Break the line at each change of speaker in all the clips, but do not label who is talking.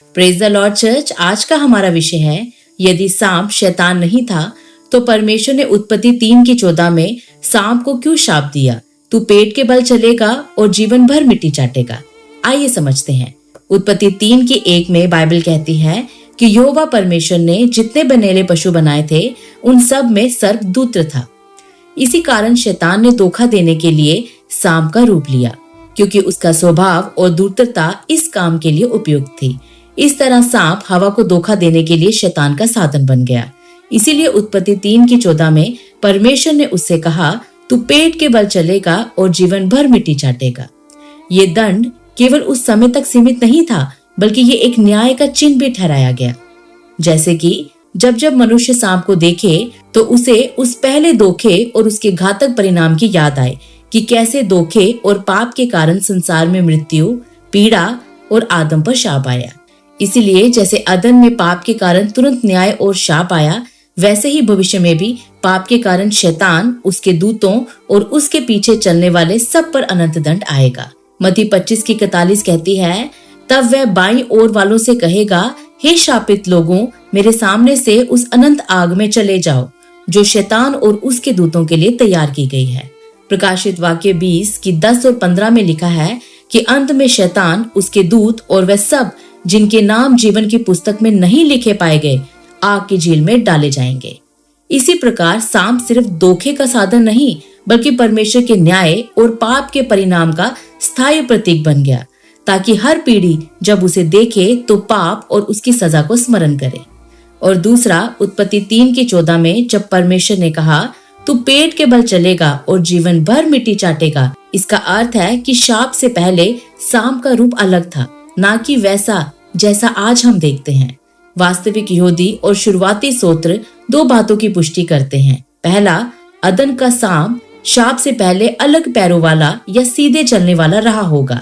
Praise the Lord church. आज का हमारा विषय है, यदि सांप शैतान नहीं था तो परमेश्वर ने उत्पत्ति 3:14 में सांप को क्यों शाप दिया? तू पेट के बल चलेगा और जीवन भर मिट्टी चाटेगा। आइए समझते हैं। उत्पत्ति 3:1 में बाइबल कहती है कि यहोवा परमेश्वर ने जितने बनेले पशु बनाए थे उन सब में सर्प दूत्र था। इसी कारण शैतान ने धोखा देने के लिए सांप का रूप लिया, क्योंकि उसका स्वभाव और दूत्रता इस काम के लिए उपयुक्त थी। इस तरह सांप हवा को धोखा देने के लिए शैतान का साधन बन गया। इसीलिए उत्पत्ति 3:14 में परमेश्वर ने उससे कहा, तू पेट के बल चलेगा और जीवन भर मिट्टी चाटेगा। ये दंड केवल उस समय तक सीमित नहीं था, बल्कि ये एक न्याय का चिन्ह भी ठहराया गया। जैसे कि जब जब मनुष्य सांप को देखे तो उसे उस पहले धोखे और उसके घातक परिणाम की याद आए कि कैसे धोखे और पाप के कारण संसार में मृत्यु, पीड़ा और आदम पर शाप आया। इसीलिए जैसे अदन में पाप के कारण तुरंत न्याय और शाप आया, वैसे ही भविष्य में भी पाप के कारण शैतान, उसके दूतों और उसके पीछे चलने वाले सब पर अनंत दंड आएगा। मत्ती 25:41 कहती है, तब वह बाईं ओर वालों से कहेगा, हे शापित लोगों, मेरे सामने से उस अनंत आग में चले जाओ जो शैतान और उसके दूतों के लिए तैयार की गई है। प्रकाशित वाक्य 20:10 और 15 में लिखा है कि अंत में शैतान, उसके दूत और वह सब जिनके नाम जीवन की पुस्तक में नहीं लिखे पाए गए, आग की झील में डाले जाएंगे। इसी प्रकार सांप सिर्फ धोखे का साधन नहीं, बल्कि परमेश्वर के न्याय और पाप के परिणाम का स्थायी प्रतीक बन गया, ताकि हर पीढ़ी जब उसे देखे तो पाप और उसकी सजा को स्मरण करे। और दूसरा, उत्पत्ति 3:14 में जब परमेश्वर ने कहा, तू पेट के बल चलेगा और जीवन भर मिट्टी चाटेगा, इसका अर्थ है कि शाप से पहले सांप का रूप अलग था, ना कि वैसा जैसा आज हम देखते हैं। वास्तविक यहूदी और शुरुआती सूत्र दो बातों की पुष्टि करते हैं। पहला, अदन का सांप शाप से पहले अलग पैरों वाला या सीधे चलने वाला रहा होगा।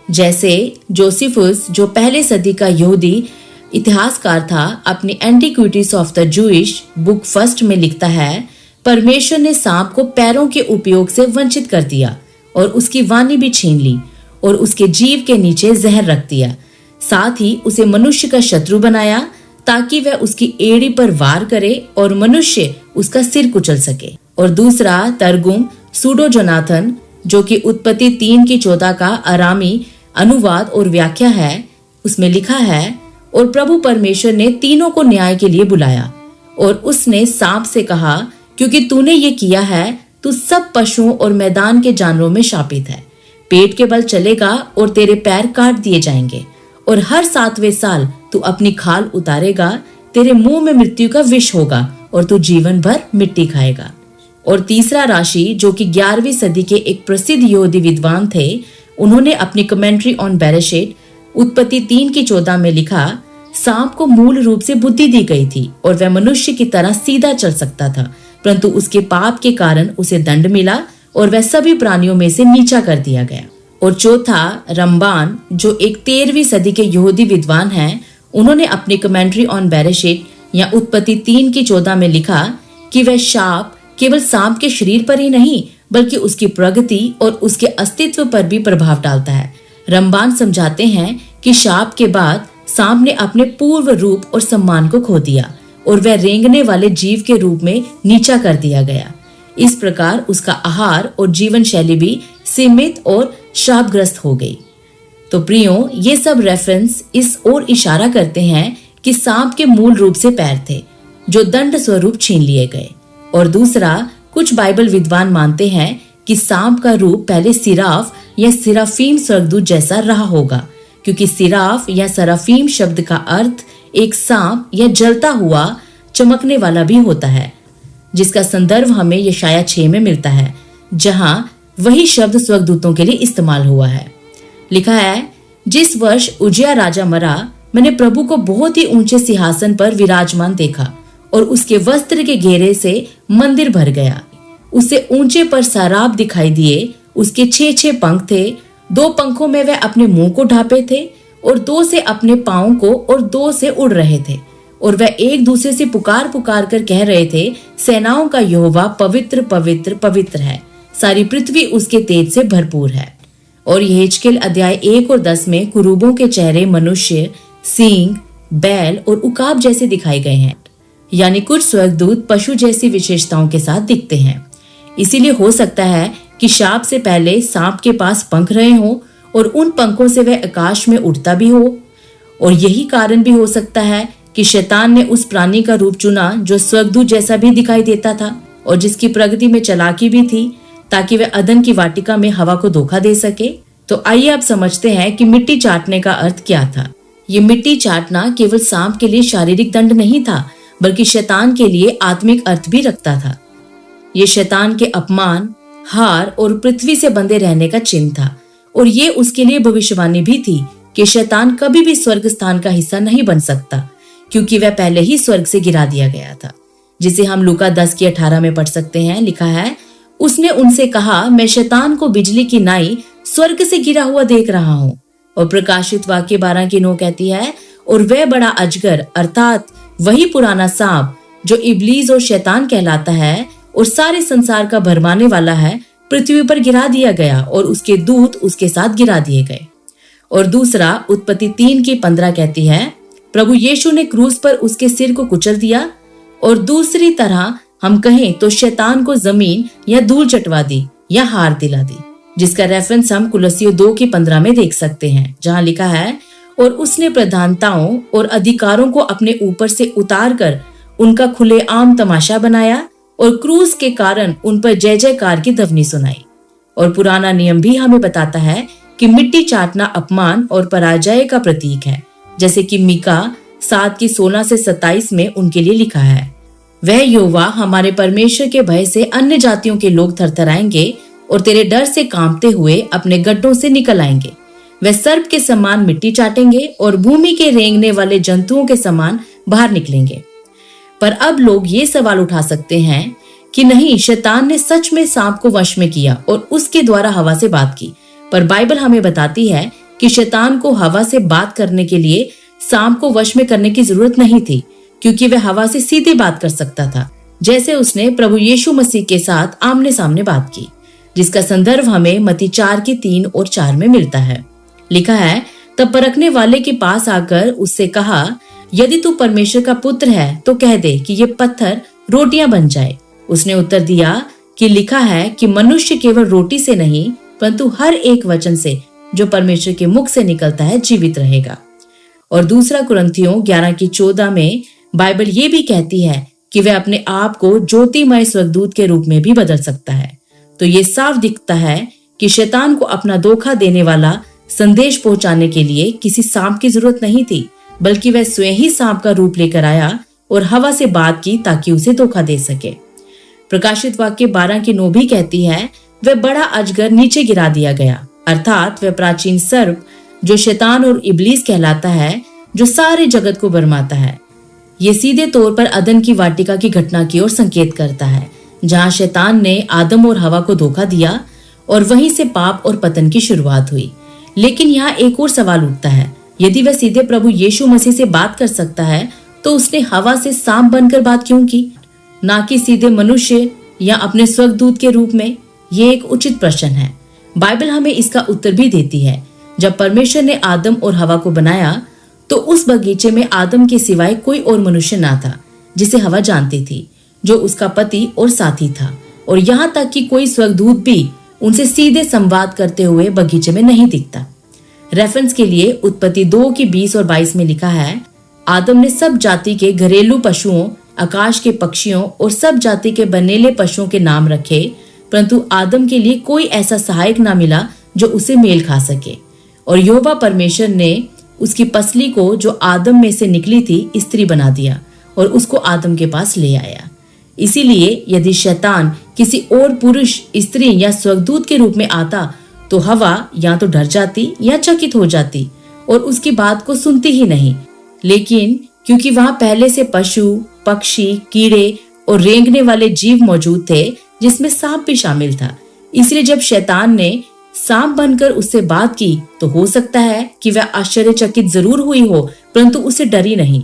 जैसे जोसेफस, जो पहले सदी का यहूदी इतिहासकार था, अपनी antiquities of the Jewish book first में लिखता है, परमेश्वर ने सांप को पैरों के उपयोग से वंचित कर दिया और उसकी वाणी भी छीन ली और उसके जीव के नीचे जहर रख दिया। साथ ही उसे मनुष्य का शत्रु बनाया ताकि वह उसकी एड़ी पर वार करे और मनुष्य उसका सिर कुचल सके। और दूसरा तर्गुम सूडो जोनाथन, जो कि उत्पत्ति 3:14 का आरामी अनुवाद और व्याख्या है, उसमें लिखा है, और प्रभु परमेश्वर ने तीनों को न्याय के लिए बुलाया और उसने सांप से कहा, क्योंकि तूने ये किया है, तू सब पशुओं और मैदान के जानवरों में शापित है। पेट के बल चलेगा और तेरे पैर काट दिए जाएंगे और हर 7वें साल तू अपनी खाल उतारेगा, तेरे मुंह में मृत्यु का विष होगा और तू जीवन भर मिट्टी खाएगा। और तीसरा राशि, जो कि 11वीं सदी के एक प्रसिद्ध यहूदी विद्वान थे, उन्होंने अपनी कमेंट्री ऑन बेरेशित उत्पत्ति 3:14 में लिखा, सांप को मूल रूप से बुद्धि दी गई थी और वह मनुष्य की तरह सीधा चल सकता था, परंतु उसके पाप के कारण उसे दंड मिला और वह सभी प्राणियों में से नीचा कर दिया गया। और चौथा, रम्बान, जो एक 13वीं सदी के यहूदी विद्वान हैं, उन्होंने अपनी कमेंट्री ऑन बेरेशित या उत्पत्ति 3:14 में लिखा कि वह शाप केवल सांप के शरीर पर ही नहीं, बल्कि उसकी प्रगति और उसके अस्तित्व पर भी प्रभाव डालता है। रम्बान समझाते हैं कि शाप के बाद सांप ने अपने पूर्व रूप और सम्मान को खो दिया और वह रेंगने वाले जीव के रूप में नीचा कर दिया गया। इस प्रकार उसका आहार और जीवन शैली भी सीमित और शापग्रस्त हो गई। तो प्रियो, ये सब रेफरेंस इस ओर इशारा करते हैं कि सांप के मूल रूप से पैर थे, जो दंड स्वरूप छीन लिए गए। और दूसरा, कुछ बाइबल विद्वान मानते हैं कि सांप का रूप पहले सिराफ या सिराफीम स्वर्गदूत जैसा रहा होगा, क्योंकि सिराफ या सराफीम शब्द का अर्थ एक सांप या जलता हुआ चमकने वाला भी होता है, जिसका संदर्भ हमें यशाया 6 में मिलता है, जहां वही शब्द स्वर्गदूतों के लिए इस्तेमाल हुआ है। लिखा है, जिस वर्ष उजिया राजा मरा, मैंने प्रभु को बहुत ही ऊंचे सिंहासन पर विराजमान देखा और उसके वस्त्र के घेरे से मंदिर भर गया। उसे ऊंचे पर सराब दिखाई दिए, उसके 6 पंख थे, 2 पंखों में वह अपने मुंह को ढांपे थे और 2 से अपने पांव को और 2 से उड़ रहे थे। और वह एक दूसरे से पुकार पुकार कर कह रहे थे, सेनाओं का यहोवा पवित्र पवित्र पवित्र है, सारी पृथ्वी उसके तेज से भरपूर है। और यहेजकेल अध्याय 1 और 10 में कुरूबों के चेहरे मनुष्य, सींग, बैल और उकाब जैसे दिखाए गए हैं। यानी कुछ स्वर्गदूत पशु जैसी विशेषताओं के साथ दिखते हैं। इसीलिए हो सकता है कि शाप से पहले सांप के पास पंख रहे हों और उन पंखों से वह आकाश में उड़ता भी हो। और यही कारण भी हो सकता है कि शैतान ने उस प्राणी का रूप चुना जो स्वर्गदूत जैसा भी दिखाई देता था और जिसकी प्रगति में चालाकी भी थी, ताकि वह अदन की वाटिका में हवा को धोखा दे सके। तो आइए अब समझते हैं कि मिट्टी चाटने का अर्थ क्या था। ये मिट्टी चाटना केवल सांप के लिए शारीरिक दंड नहीं था, बल्कि शैतान के लिए आत्मिक अर्थ भी रखता था। ये शैतान के अपमान, हार और पृथ्वी से बंधे रहने का चिन्ह था। और ये उसके लिए भविष्यवाणी भी थी कि शैतान कभी भी स्वर्ग स्थान का हिस्सा नहीं बन सकता, क्योंकि वह पहले ही स्वर्ग से गिरा दिया गया था, जिसे हम लूका 10:18 में पढ़ सकते हैं। लिखा है, उसने उनसे कहा, मैं शैतान को बिजली की नाई स्वर्ग से गिरा हुआ देख रहा हूँ। और प्रकाशित वाक्य 12:9 कहती है, और वह बड़ा अजगर अर्थात वही पुराना सांप जो इब्लीस और शैतान कहलाता है और सारे संसार का भरमाने वाला है, पृथ्वी पर गिरा दिया गया और उसके दूत उसके साथ गिरा दिए गए। और दूसरा उत्पत्ति 3:15 कहती है, प्रभु यीशु ने क्रूस पर उसके सिर को कुचल दिया। और दूसरी तरह हम कहें तो शैतान को जमीन या धूल चटवा दी या हार दिला दी, जिसका रेफरेंस हम कुलस्सियों 2:15 में देख सकते हैं, जहां लिखा है, और उसने प्रधानताओं और अधिकारों को अपने ऊपर से उतार कर उनका खुलेआम तमाशा बनाया और क्रूस के कारण उन पर जय जयकार की ध्वनि सुनाई। और पुराना नियम भी हमें बताता है कि मिट्टी चाटना अपमान और पराजय का प्रतीक है, जैसे कि मीका 7:16-27 में उनके लिए लिखा है, वह यहोवा हमारे परमेश्वर के भय से अन्य जातियों के लोग थरथराएंगे और तेरे डर से कांपते हुए अपने गड्ढों से निकल आएंगे। वह सर्प के समान मिट्टी चाटेंगे और भूमि के रेंगने वाले जंतुओं के समान बाहर निकलेंगे। पर अब लोग ये सवाल उठा सकते हैं कि नहीं, शैतान ने सच में सांप को वश में किया और उसके द्वारा हवा से बात की। पर बाइबल हमें बताती है कि शैतान को हवा से बात करने के लिए सांप को वश में करने की जरूरत नहीं थी, क्योंकि वह हवा से सीधे बात कर सकता था, जैसे उसने प्रभु यीशु मसीह के साथ आमने सामने बात की, जिसका संदर्भ हमें मत्ती 4:3 और 4 में मिलता है। लिखा है, तब परखने वाले के पास आकर उससे कहा, यदि तू परमेश्वर का पुत्र है तो कह दे कि ये पत्थर रोटियां बन जाए। उसने उत्तर दिया कि लिखा है कि मनुष्य केवल रोटी से नहीं, परंतु हर एक वचन से जो परमेश्वर के मुख से निकलता है जीवित रहेगा। और दूसरा कुरिन्थियों 11:14 में बाइबल ये भी कहती है कि वह अपने आप को ज्योतिमय स्वर्गदूत के रूप में भी बदल सकता है। तो ये साफ दिखता है कि शैतान को अपना धोखा देने वाला संदेश पहुंचाने के लिए किसी सांप की जरूरत नहीं थी, बल्कि वह स्वयं ही सांप का रूप लेकर आया और हवा से बात की ताकि उसे धोखा दे सके। प्रकाशित वाक्य 12:9 भी कहती है, वह बड़ा अजगर नीचे गिरा दिया गया, अर्थात वह प्राचीन सर्प जो शैतान और इब्लीस कहलाता है, जो सारे जगत को भरमाता है। ये सीधे तौर पर अदन की वाटिका की घटना की ओर संकेत करता है, जहां शैतान ने आदम और हवा को धोखा दिया और वहीं से पाप और पतन की शुरुआत हुई। लेकिन यहाँ एक और सवाल उठता है, यदि वह सीधे प्रभु यीशु मसीह से बात कर सकता है तो उसने हवा से सांप बनकर बात क्यों की, ना कि सीधे मनुष्य या अपने स्वर्गदूत के रूप में? ये एक उचित प्रश्न है। बाइबल हमें इसका उत्तर भी देती है। जब परमेश्वर ने आदम और हवा को बनाया तो उस बगीचे में आदम के सिवाय कोई और मनुष्य ना था जिसे हवा जानती थी, जो उसका पति और साथी था। और यहाँ तक कि कोई स्वर्गदूत भी उनसे सीधे संवाद करते हुए बगीचे में नहीं दिखता। रेफरेंस के लिए उत्पत्ति 2:20 और 22 में लिखा है, आदम ने सब जाति के घरेलू पशुओं, आकाश के पक्षियों और सब जाति के बनेले पशुओं के नाम रखे, परंतु आदम के लिए कोई ऐसा सहायक ना मिला जो उसे मेल खा सके। और यहोवा परमेश्वर ने उसकी पसली को जो आदम में से निकली थी स्त्री बना दिया और उसको आदम के पास ले आया। इसीलिए यदि शैतान किसी और पुरुष, स्त्री या स्वर्गदूत के रूप में आता तो हवा या तो डर जाती या चकित हो जाती और उसकी बात को सुनती ही नहीं। लेकिन क्योंकि वहां पहले से पशु, पक्षी, कीड़े और रेंगने वाले जीव मौजूद थे, जिसमें सांप भी शामिल था, इसलिए जब शैतान ने सांप बनकर उससे बात की तो हो सकता है कि वह आश्चर्यचकित जरूर हुई हो, परंतु उसे डरी नहीं।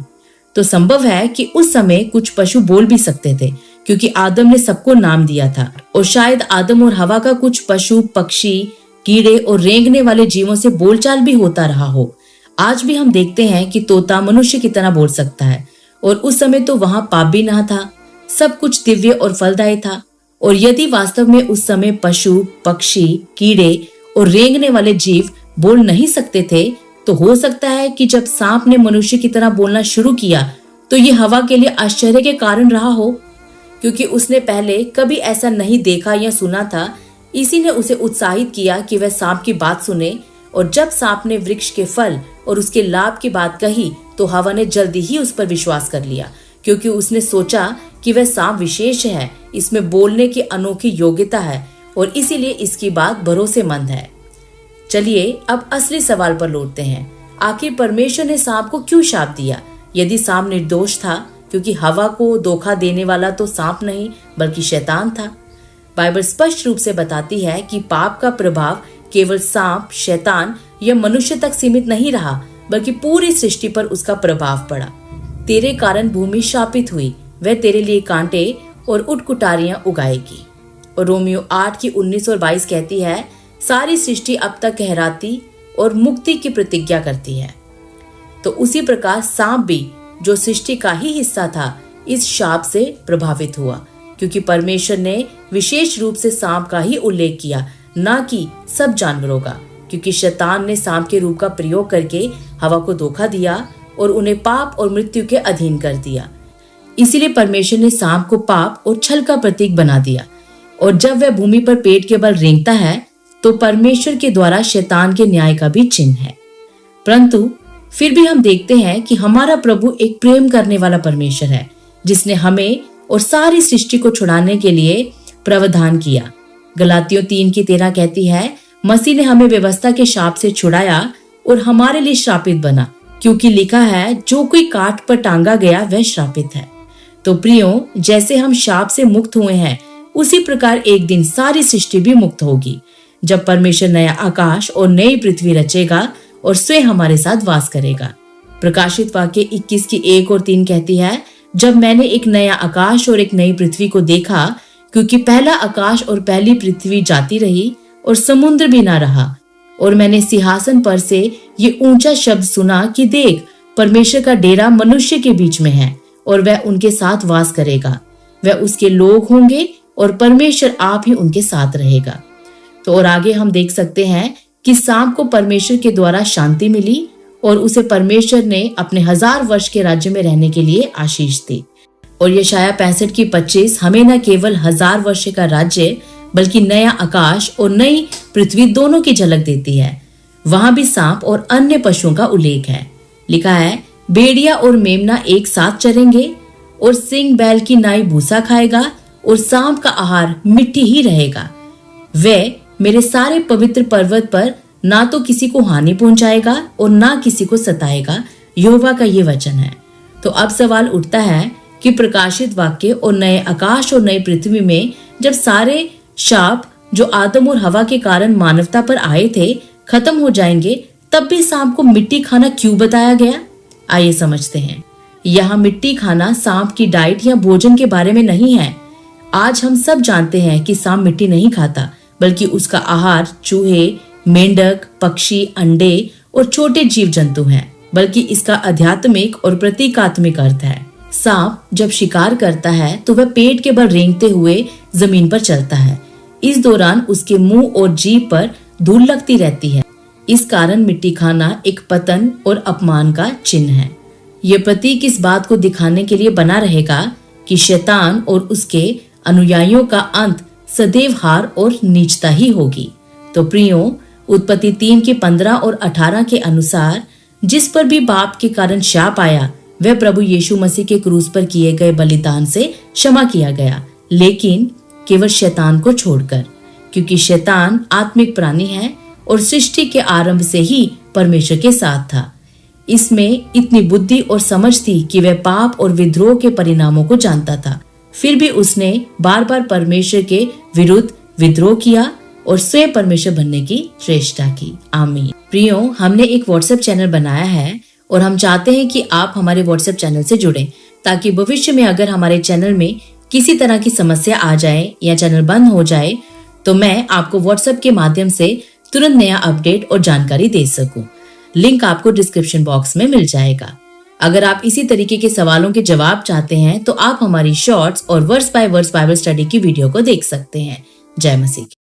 तो संभव है कि उस समय कुछ पशु बोल भी सकते थे, क्योंकि आदम ने सबको नाम दिया था। और शायद आदम और हवा का कुछ पशु, पक्षी, कीड़े और रेंगने वाले जीवों से बोलचाल भी होता रहा हो। आज भी हम देखते हैं कि तोता मनुष्य की तरह बोल सकता है, और उस समय तो वहां पाप भी ना था, सब कुछ दिव्य और फलदायी था। और यदि वास्तव में उस समय पशु, पक्षी, कीड़े और रेंगने वाले जीव बोल नहीं सकते थे, तो हो सकता है कि जब सांप ने मनुष्य की तरह बोलना शुरू किया तो ये हवा के लिए आश्चर्य के कारण रहा हो, क्योंकि उसने पहले कभी ऐसा नहीं देखा या सुना था। इसी ने उसे उत्साहित किया कि वह सांप की बात सुने। और जब सांप ने वृक्ष के फल और उसके लाभ की बात कही तो हवा ने जल्दी ही उस पर विश्वास कर लिया, क्योंकि उसने सोचा कि वह सांप विशेष है, इसमें बोलने की अनोखी योग्यता है और इसीलिए इसकी बात भरोसेमंद है। चलिए अब असली सवाल पर लौटते हैं। आखिर परमेश्वर ने सांप को क्यों शाप दिया? यदि सांप निर्दोष था, क्योंकि हवा को धोखा देने वाला तो सांप नहीं बल्कि शैतान था। बाइबल स्पष्ट रूप से बताती है कि पाप का प्रभाव केवल सांप, शैतान या मनुष्य तक सीमित नहीं रहा, बल्कि पूरी सृष्टि पर उसका प्रभाव पड़ा। तेरे कारण भूमि शापित हुई, वह तेरे लिए कांटे और उटकुटारियां उगाएगी। और रोमियो 8 की 19 और 22 कहती है, सारी सृष्टि अब तक कहराती और मुक्ति की प्रतिज्ञा करती है। तो उसी प्रकार सांप भी, जो सृष्टि का ही हिस्सा था, इस शाप से प्रभावित हुआ, क्योंकि परमेश्वर ने विशेष रूप से सांप का ही उल्लेख किया, न कि सब जानवरों का, क्योंकि शैतान ने सांप के रूप का प्रयोग करके हवा को धोखा दिया और उन्हें पाप और मृत्यु के अधीन कर दिया। इसीलिए परमेश्वर ने सांप को पाप और छल का प्रतीक बना दिया। और जब वह भूमि पर पेट के बल रेंगता है तो परमेश्वर के द्वारा शैतान के न्याय का भी चिन्ह है। परंतु फिर भी हम देखते हैं कि हमारा प्रभु एक प्रेम करने वाला परमेश्वर है, जिसने हमें और सारी सृष्टि को छुड़ाने के लिए प्रावधान किया। गलातियों 3 की 13 कहती है, मसीह ने हमें व्यवस्था के शाप से छुड़ाया और हमारे लिए श्रापित बना, क्योंकि लिखा है, जो कोई काट पर टांगा गया वह श्रापित है। तो प्रियो, जैसे हम शाप से मुक्त हुए हैं, उसी प्रकार एक दिन सारी सृष्टि भी मुक्त होगी, जब परमेश्वर नया आकाश और नई पृथ्वी रचेगा और स्वयं हमारे साथ वास करेगा। प्रकाशित वाक्य 21 की 1 और 3 कहती है, जब मैंने एक नया आकाश और एक नई पृथ्वी को देखा, क्योंकि पहला आकाश और पहली पृथ्वी जाती रही और समुद्र भी ना रहा, और मैंने सिंहासन पर से ये ऊंचा शब्द सुना कि देख, परमेश्वर का डेरा मनुष्य के बीच में है और वह उनके साथ वास करेगा। वह उसके लोग होंगे और परमेश्वर आप ही उनके साथ रहेगा। तो और आगे हम देख सकते हैं कि सांप को परमेश्वर के द्वारा शांति मिली और उसे परमेश्वर ने अपने 1000 वर्ष के राज्य में रहने के लिए आशीष दी। और यशाया 65 की 25 हमें न केवल 1000 वर्ष का राज्य बल्कि नया आकाश और नई पृथ्वी दोनों की झलक देती है। वहां भी सांप और अन्य पशुओं का उल्लेख है। लिखा है, भेड़िया और मेमना एक साथ चरेंगे और सिंह बैल की नाई भूसा खाएगा और सांप का आहार मिट्टी ही रहेगा। वह मेरे सारे पवित्र पर्वत पर ना तो किसी को हानि पहुंचाएगा और ना किसी को सताएगा। यहोवा का ये वचन है। तो अब सवाल उठता है कि प्रकाशित वाक्य और नए आकाश और नई पृथ्वी में जब सारे शाप जो आदम और हवा के कारण मानवता पर आए थे खत्म हो जाएंगे, तब भी सांप को मिट्टी खाना क्यों बताया गया? आइए समझते हैं। यहाँ मिट्टी खाना सांप की डाइट या भोजन के बारे में नहीं है। आज हम सब जानते हैं कि सांप मिट्टी नहीं खाता, बल्कि उसका आहार चूहे, मेंढक, पक्षी, अंडे और छोटे जीव जंतु हैं। बल्कि इसका आध्यात्मिक और प्रतीकात्मक अर्थ है। सांप जब शिकार करता है तो वह पेट के बल रेंगते हुए जमीन पर चलता है। इस दौरान उसके मुंह और जीभ पर धूल लगती रहती है। इस कारण मिट्टी खाना एक पतन और अपमान का चिन्ह है। यह प्रतीक इस बात को दिखाने के लिए बना रहेगा कि शैतान और उसके अनुयायियों का अंत सदैव हार और नीचता ही होगी। तो प्रियो, उत्पत्ति 3 के 15 और 18 के अनुसार जिस पर भी पाप के कारण शाप आया, वह प्रभु यीशु मसीह के क्रूस पर किए गए बलिदान से क्षमा किया गया, लेकिन केवल शैतान को छोड़कर, क्योंकि शैतान आत्मिक प्राणी है और सृष्टि के आरंभ से ही परमेश्वर के साथ था। इसमें इतनी बुद्धि और समझ थी कि वह पाप और विद्रोह के परिणामों को जानता था। फिर भी उसने बार बार परमेश्वर के विरुद्ध विद्रोह किया और स्वयं परमेश्वर बनने की चेष्टा की। आमीन। प्रियो, हमने एक व्हाट्सएप चैनल बनाया है और हम चाहते हैं कि आप हमारे व्हाट्सएप चैनल से जुड़ें, ताकि भविष्य में अगर हमारे चैनल में किसी तरह की समस्या आ जाए या चैनल बंद हो जाए, तो मैं आपको व्हाट्सएप के माध्यम से तुरंत नया अपडेट और जानकारी दे सकूं। लिंक आपको डिस्क्रिप्शन बॉक्स में मिल जाएगा। अगर आप इसी तरीके के सवालों के जवाब चाहते हैं तो आप हमारी शॉर्ट्स और verse by verse Bible study की वीडियो को देख सकते हैं। जय मसीह।